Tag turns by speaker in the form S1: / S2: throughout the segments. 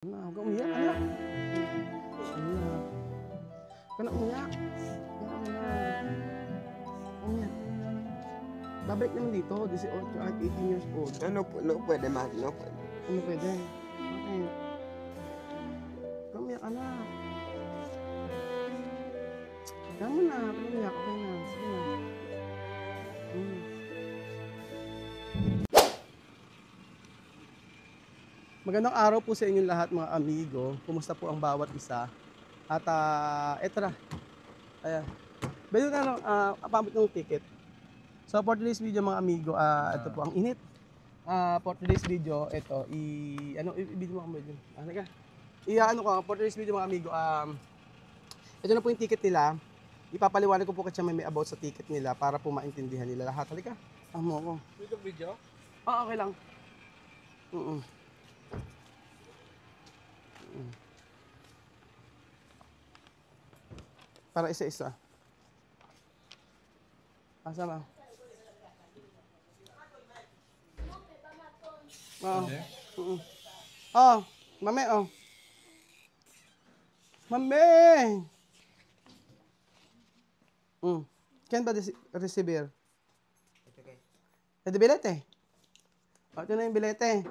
S1: Huwag kang umiyak, anak. Umiyak. Huwag ka na umiyak. Umiyak. Babalik naman dito, 18 at 18 years old.
S2: No puede más, no puede.
S1: Ano pwede? Bakit? Huwag kang umiyak, anak. Kaya mo na, huwag kang umiyak. Okay na, sige na. Magandang araw po sa inyong lahat mga amigo. Kumusta po ang bawat isa? At eto na. Ayan. Pwede na apamit ng ticket. So for today's video mga amigo, ito po ang init. For today's video, ito i-video mo kami dyan. Halika. For today's video mga amigo, ito na po yung ticket nila. Ipapaliwanag ko po kasi may about sa ticket nila para po maintindihan nila lahat. Halika. Amo ko.
S2: Video?
S1: Oo, okay lang. Para isa-isa. Sama. Oo. Oh, mame, oh. Mame! Ken ba receiver? Ito bilete. Oh, ito na yung bilete.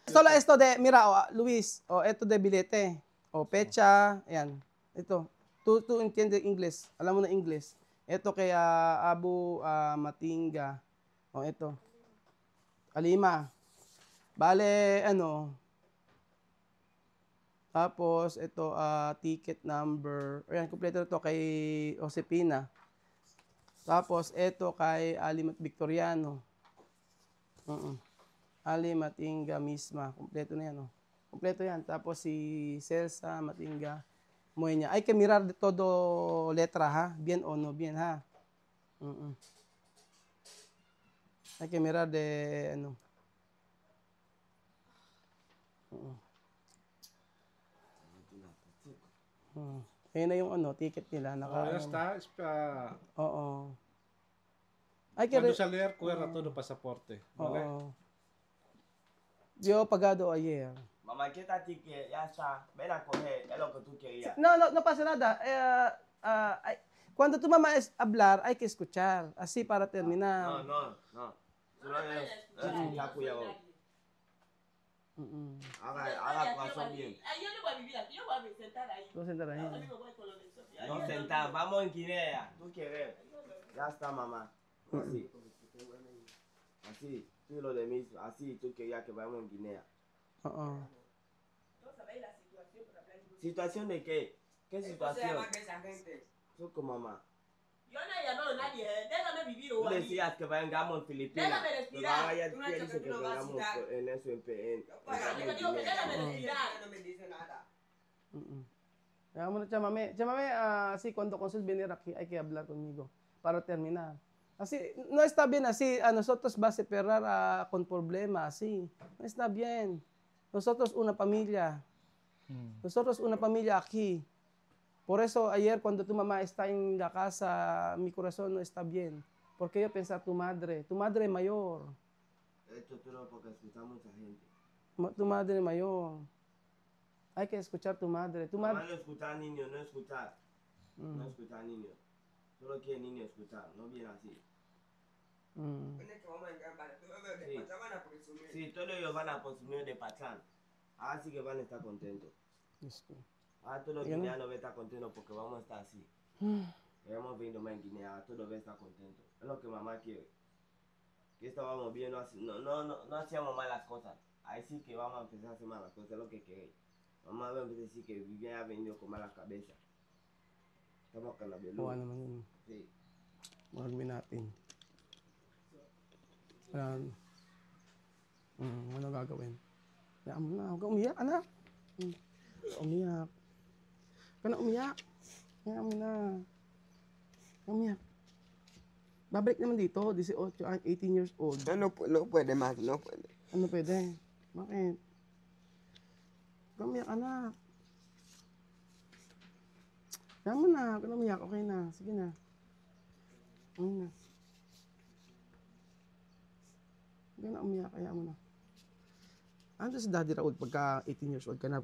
S1: Esto de, mira, Luis. Esto de bilete. Pecha. Ayan. Ito. Tu entiende English. Alam mo na English. Ito kay Abu Matinga. Ito. Alima. Bale, tapos, ito, ticket number. Ayan, kompleto ito kay Josepina. Tapos, ito kay Alimat Victoriano. Ali Matinga misma. Kompleto na yan, Kompleto yan. Tapos, si Celsa Matinga. Moenya. Hay que mirar de todo letra, ha? Bien o no bien, ha? Hay que mirar de, Ayun na yung ticket nila.
S3: Ya está.
S1: Oo.
S3: Cuando salir, cuerda todo pasaporte. ¿Vale?
S1: Yo pagado ayer.
S2: Mamá, ¿qué tal ticket? Ya está. Ven a coger, es lo que tú querías.
S1: No pasa nada. Cuando tu mamá es hablar, hay que escuchar. Así para terminar.
S2: No. Solo es escuchar cuidado. Haga corazón bien.
S4: Yo no voy a vivir aquí, yo voy a sentar ahí.
S1: Tú sentar ahí.
S2: No sentar, vamos en Guinea. ¿Tú quieres? Ya está, mamá. Así. Tú lo de mismo. Así tú querías que vayamos en Guinea.
S4: Todos sabéis la situación para hablar en
S2: ¿Situación de qué? ¿Qué situación? Soco, mamá.
S4: Yo no he llamado a nadie, déjame vivir
S2: Tú
S4: hoy.
S2: decías que vengamos en Filipinas.
S4: Déjame respirar.
S2: Mamá ya
S4: Tú no
S2: te
S4: has
S2: dice
S4: dicho
S2: que
S4: que tú no vas a
S2: vengamos
S4: citar.
S2: en eso, en
S4: Yo te digo que déjame respirar.
S5: No me dice nada.
S1: Kaya mo na, chamame. Chamame, sí, cuando consul venir aquí, hay que hablar conmigo para terminar. Así, no está bien así, a nosotros va a separar con problema, así. No está bien. Nosotros una familia. Nosotros una familia aquí. Por eso ayer cuando tu mamá está en la casa, mi corazón no está bien. Porque yo pensé tu madre mayor.
S2: Esto tú no, porque escucha mucha gente.
S1: Tu madre mayor. Hay que escuchar tu madre.
S2: Mamá no escuchar niños, no escuchar. No escuchar niños. Solo quiere niños escuchar, no viene así. Sí, todos ellos van a consumir de pachán. Así que van a estar contentos. Todos los guineanos van a estar contentos porque vamos a estar así. Hemos venido más en Guinea, todos van a estar contentos. Es lo que mamá quiere. Que estábamos bien, no hacíamos malas cosas. Ahí sí que vamos a empezar a hacer malas cosas, es lo que queréis. Mamá va a empezar a decir que Vivian ha venido con malas cabezas. Estamos con la beluga.
S1: Kuha naman yun.
S2: Sí.
S1: Magawin natin. Ano gagawin? Hayaan mo na. Huwag kang umiyak, anak. Umiyak. Huwag ka na umiyak. Hayaan mo na. Huwag kang umiyak. Babalik naman dito, 18 at 18 years old.
S2: No puede más, no puede.
S1: Ano pwede? Bakit? Huwag kang umiyak, anak. Hayaan mo na. Huwag ka na umiyak. Okay na. Sige na. Okay na. Huwag ka na umiyak. Hayaan mo na. Ano si Daddy Raul, pagka 18 years old ka na,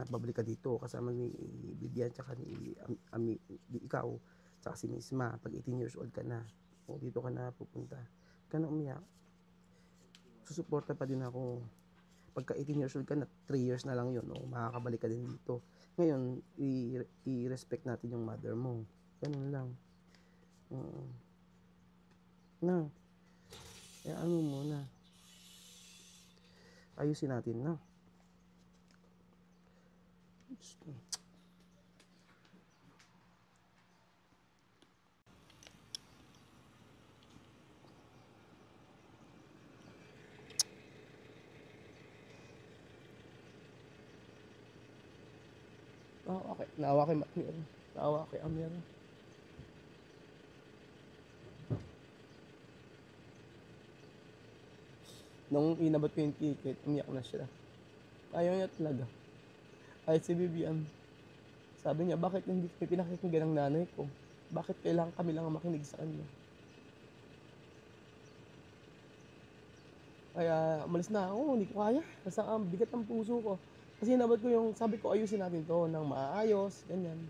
S1: babalik ka dito kasama ni Bibian tsaka ni Ami, ikaw, tsaka si Misma. Pag 18 years old ka na, o dito ka na pupunta, ka na umiyak. Susuporta pa din ako. Pagka 18 years old ka na, 3 years na lang yun, o makakabalik ka din dito. Ngayon, i-respect natin yung mother mo. Ganun lang. Na. Kaya ano muna. Ayusin natin na. Oh, okay. Naawa kay Amir. Naawa kay Amir. Nung inabot ko yung ticket, umiyak na siya. Ayaw niya talaga. Ay si Vivian. Sabi niya, bakit hindi ko pinakikinggan ng nanay ko? Bakit kailangan kami lang makinig sa kanya? Kaya umalis na ako, hindi ko kaya. Kasi bigat ang puso ko. Kasi inabot ko yung, sabi ko, ayusin natin to ng maayos, ganyan.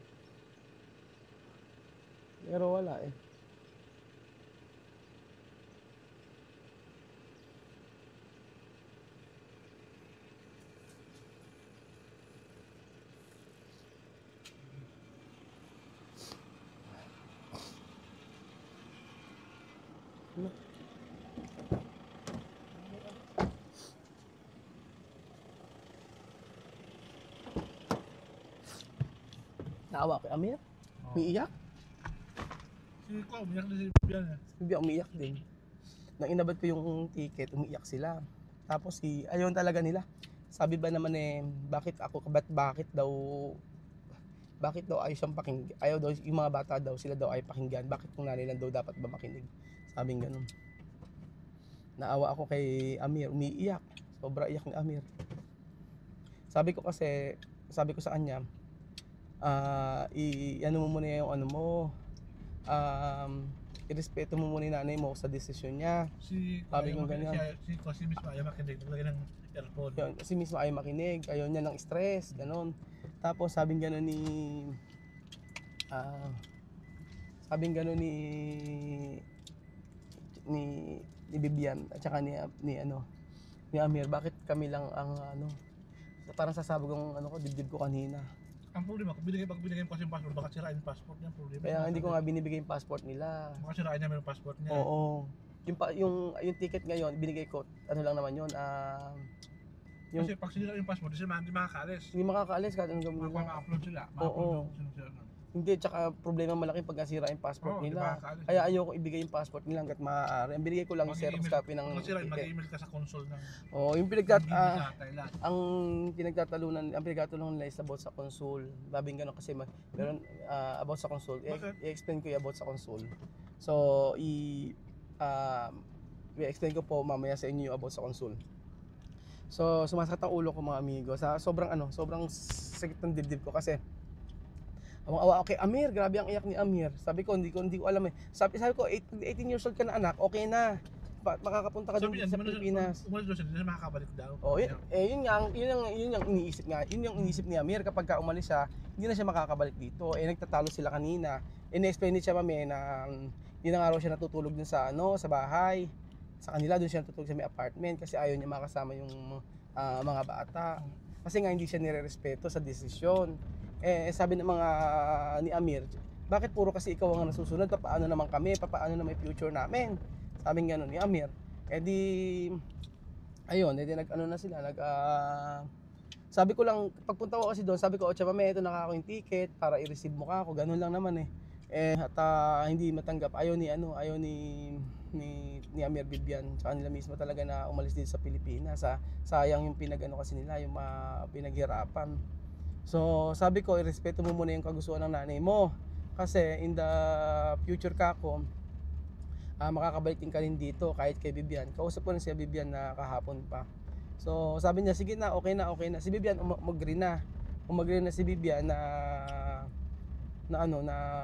S1: Pero wala eh. Naawa kay Amir? Umiiyak?
S3: Si ko, umiyak na si Bibian eh.
S1: Hindi, umiiyak din. Nang inabot ko yung ticket, umiiyak sila. Tapos ayaw talaga nila. Sabi ba naman eh, bakit daw ayaw siyang pakinggan? Ayaw daw, yung mga bata daw, sila daw ay pakinggan. Bakit kung nanay lang daw dapat ba makinig? Sabing ganun. Naawa ako kay Amir, umiiyak. Sobra iyak ni Amir. Sabi ko sa kanya, ano mo muna yung ano mo, irespeto mo muna yung nanay mo sa desisyon niya. Sabi ko ganyan.
S3: Si Misma ayaw makinig, naglagay ng earphone.
S1: Yun, si Misma ayaw makinig, ayaw niya ng stress, ganon. Tapos sabing ganon ni Bibian at saka ni Amir, bakit kami lang ang parang sasabog ang dibdib ko kanina.
S3: Ang problema, pag binigay mo kasi yung passport, baka sirain yung passport niya, problema.
S1: Kaya hindi ko nga binibigay yung passport nila.
S3: Baka sirain niya yung passport niya.
S1: Oo. Yung ticket ngayon, binigay ko, ano lang naman yun,
S3: kasi pag sinira yung passport, hindi makakaalis.
S1: Hindi makakaalis kahit anong gawin nila.
S3: Ma-upload sila.
S1: Oo. Hindi, tsaka problema malaki pag nasira yung passport nila.
S3: Di
S1: Kaya ayoko ibigay yung passport nila hanggat maaari. Ang binigay ko lang xerox copy ng
S3: ticket.
S1: ticket.
S3: Mag-email ka sa console ng
S1: Oo, yung pinagtatalunan nila is about sa console. Labing gano'n kasi meron about sa console. I-explain ko yung about sa console. So, i-explain ko po mamaya sa inyo yung about sa console. So, sumasakit ang ulo ko mga amigo. Sobrang sakit ng dibdib ko kasi awang-awa, okay, Amir, grabe ang iyak ni Amir. Sabi ko, hindi ko alam eh. Sabi ko, 18 years old ka na anak, okay na. Makakapunta ka doon sa Pilipinas.
S3: Umalis doon siya, hindi na makakabalik daw.
S1: Oh, yun yung iniisip nga. Yun yung iniisip ni Amir kapag umalis siya, hindi na siya makakabalik dito. Nagtatalo sila kanina. Na-explain ni siya mami na hindi na nga raw siya natutulog dun sa bahay. Sa kanila doon siya natutulog sa may apartment kasi ayaw niya makasama yung mga bata. Kasi nga hindi siya nire-respeto sa desisyon. Sabi ng mga ni Amir, bakit puro kasi ikaw ang nasusunod? Paano naman kami? Paano na may future namin? Sabing gano'n ni Amir. Sabi ko lang, pagpunta ko kasi doon, sabi ko, Ocha mami, ito nakaka yung ticket para i-receive mo ka ako. Ganun lang naman eh. Hindi matanggap. Ayaw ni Amir Bibian sa kanila mismo talaga na umalis dito sa Pilipinas. Sayang yung kasi nila, yung pinaghirapan. So sabi ko, irespeto mo muna yung kagustuhan ng nanay mo kasi in the future kako, makakabalik din ka rin dito kahit kay Bibian. Kausap ko na si Bibian na kahapon pa. So sabi niya, sige na, okay na. Si Bibian umagri na si Bibian na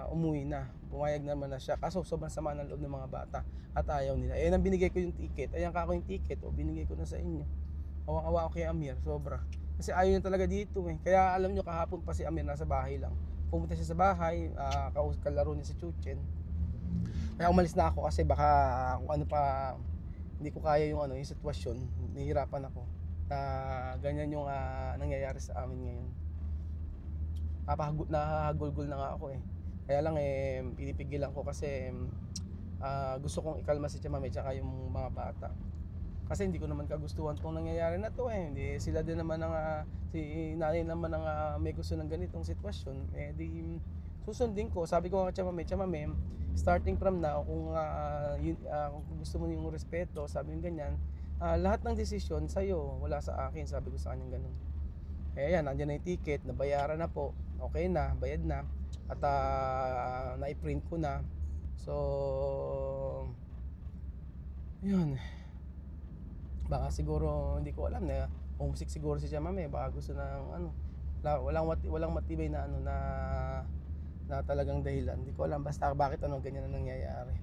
S1: umuwi na. Pumayag naman na siya. Kaso sobrang sama ng loob ng mga bata at ayaw nila. Nang binigay ko yung ticket, ayan kako yung ticket, binigay ko na sa inyo. Awang-awa ako kay Amir, sobra. Kasi ayaw niya talaga dito eh. Kaya alam nyo, kahapon pa si Amir nasa bahay lang. Pumunta siya sa bahay, kalaro niya si Chuchen. Kaya umalis na ako kasi baka kung ano pa, hindi ko kaya yung yung sitwasyon. Nahihirapan ako na ganyan yung nangyayari sa amin ngayon. Nahahagulgul na nga ako eh. Kaya lang pinipigilan ko kasi gusto kong ikalma si Chamame tsaka yung mga bata. Kasi hindi ko naman kagustuhan tong nangyayari na to eh. Hindi sila din naman si nanay naman may gusto ng ganitong sitwasyon. Di susundin ko. Sabi ko kay Chamame, starting from now, kung gusto mo yung respeto, sabi yung ganyan, lahat ng desisyon sa'yo, wala sa akin. Sabi ko sa kanya ganun. Yan, nandiyan na yung ticket, nabayaran na po. Okay na, bayad na. At na-print ko na. So, yun. Baka siguro, hindi ko alam na homesick siguro si Chamame. Baka gusto ng walang matibay na na talagang dahilan. Hindi ko alam basta bakit ganyan na nangyayari.